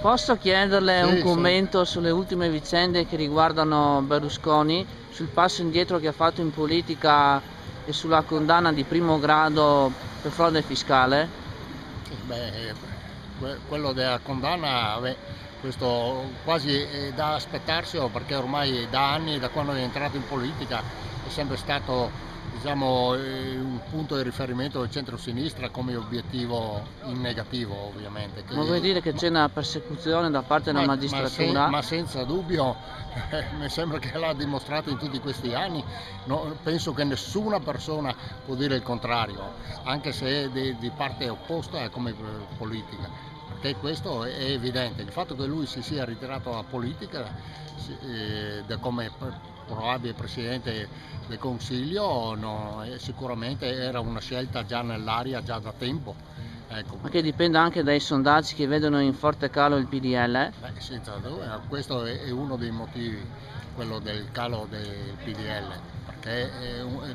Posso chiederle un Sì, sì. commento sulle ultime vicende che riguardano Berlusconi, sul passo indietro che ha fatto in politica e sulla condanna di primo grado per frode fiscale? Sì, beh, quello della condanna, beh, questo quasi è da aspettarselo perché ormai da anni, da quando è entrato in politica, è sempre stato, diciamo, un punto di riferimento del centro-sinistra come obiettivo in negativo, ovviamente. Ma vuol dire che c'è una persecuzione da parte della magistratura? Ma senza dubbio, mi sembra che l'ha dimostrato in tutti questi anni. Penso che nessuna persona può dire il contrario, anche se è di parte opposta come politica, perché questo è evidente. Il fatto che lui si sia ritirato dalla politica come probabile Presidente del Consiglio sicuramente era una scelta già nell'aria, già da tempo. Ecco. Ma che dipende anche dai sondaggi che vedono in forte calo il PDL? Beh, senza dubbio, questo è uno dei motivi, quello del calo del PDL, perché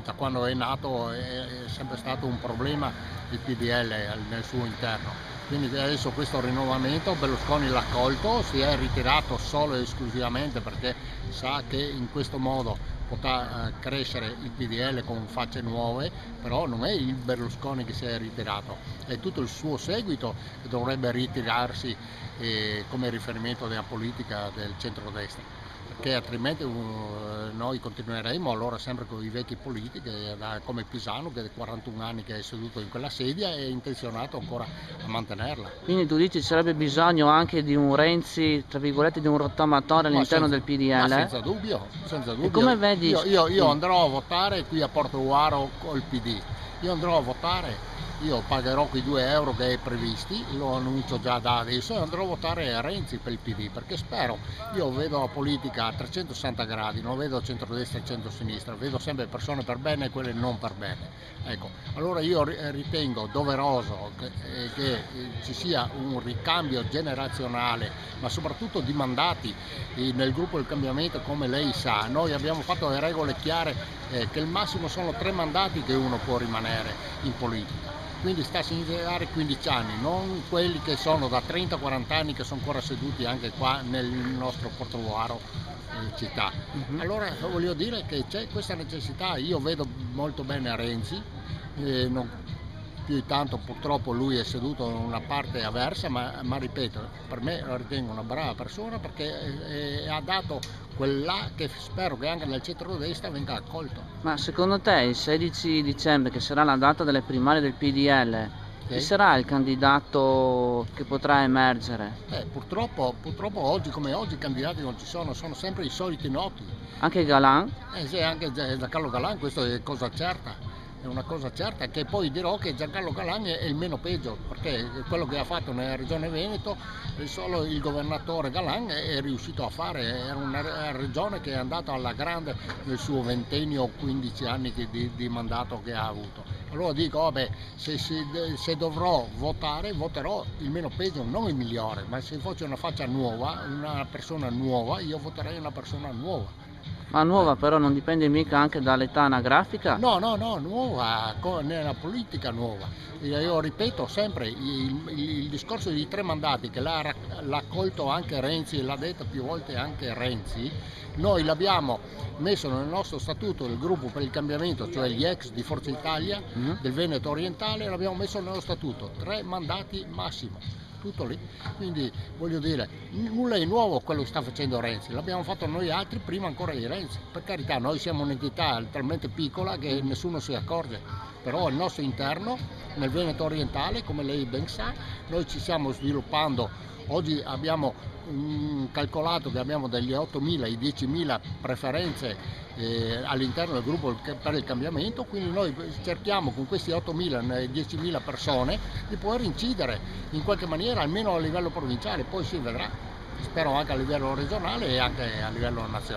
da quando è nato è sempre stato un problema il PDL nel suo interno. Quindi adesso questo rinnovamento Berlusconi l'ha colto, si è ritirato solo e esclusivamente perché sa che in questo modo potrà crescere il PDL con facce nuove, però non è il Berlusconi che si è ritirato, è tutto il suo seguito che dovrebbe ritirarsi come riferimento della politica del centrodestra, perché altrimenti noi continueremo allora sempre con i vecchi politici come Pisanu, che è 41 anni che è seduto in quella sedia e è intenzionato ancora a mantenerla. Quindi tu dici ci sarebbe bisogno anche di un Renzi, tra virgolette, di un rottamatore all'interno del Ma PDL? senza dubbio, senza E dubbio. come vedi? Io andrò a votare qui a Portogruaro col PD. Io andrò a votare, io pagherò quei 2 euro che è previsti, lo annuncio già da adesso, e andrò a votare a Renzi per il PD, perché spero, io vedo la politica a 360 gradi, non vedo centrodestra e centrosinistra, vedo sempre persone per bene e quelle non per bene. Ecco, allora io ritengo doveroso che ci sia un ricambio generazionale, ma soprattutto di mandati nel gruppo del cambiamento. Come lei sa, noi abbiamo fatto le regole chiare che il massimo sono 3 mandati che uno può rimanere in politica. Quindi sta a significare 15 anni, non quelli che sono da 30-40 anni che sono ancora seduti anche qua nel nostro Portogruaro città. Allora voglio dire che c'è questa necessità, io vedo molto bene a Renzi, non più di tanto purtroppo lui è seduto in una parte avversa, ma ripeto, per me lo ritengo una brava persona perché ha dato quella che spero che anche nel centro-destra venga accolto. Ma secondo te il 16 dicembre, che sarà la data delle primarie del PDL, chi Okay? sarà il candidato che potrà emergere? Purtroppo oggi come oggi i candidati non ci sono sempre i soliti noti. Anche Galan? Sì, anche Giancarlo Galan, questo è cosa certa. È una cosa certa, che poi dirò che Giancarlo Galan è il meno peggio, perché quello che ha fatto nella regione Veneto solo il governatore Galan è riuscito a fare. Era una regione che è andata alla grande nel suo ventennio o 15 anni di mandato che ha avuto. Allora dico, vabbè, se dovrò votare, voterò il meno peggio, non il migliore, ma se fosse una faccia nuova, una persona nuova, io voterei una persona nuova. Ma nuova però non dipende mica anche dall'età anagrafica? No, nuova, nella politica nuova. Io ripeto sempre, il discorso di 3 mandati che l'ha accolto anche Renzi, l'ha detto più volte anche Renzi, noi l'abbiamo messo nel nostro statuto del gruppo per il cambiamento, cioè gli ex di Forza Italia del Veneto orientale, l'abbiamo messo nello statuto, 3 mandati massimo. Tutto lì, quindi voglio dire, nulla è nuovo quello che sta facendo Renzi, l'abbiamo fatto noi altri prima ancora di Renzi. Per carità, noi siamo un'entità talmente piccola che nessuno si accorge, però al nostro interno, nel Veneto orientale, come lei ben sa, noi ci stiamo sviluppando. Oggi abbiamo calcolato che abbiamo dagli 8.000 ai 10.000 preferenze all'interno del gruppo per il cambiamento, quindi noi cerchiamo con questi 8.000 e 10.000 persone di poter incidere in qualche maniera almeno a livello provinciale, poi si vedrà, spero anche a livello regionale e anche a livello nazionale.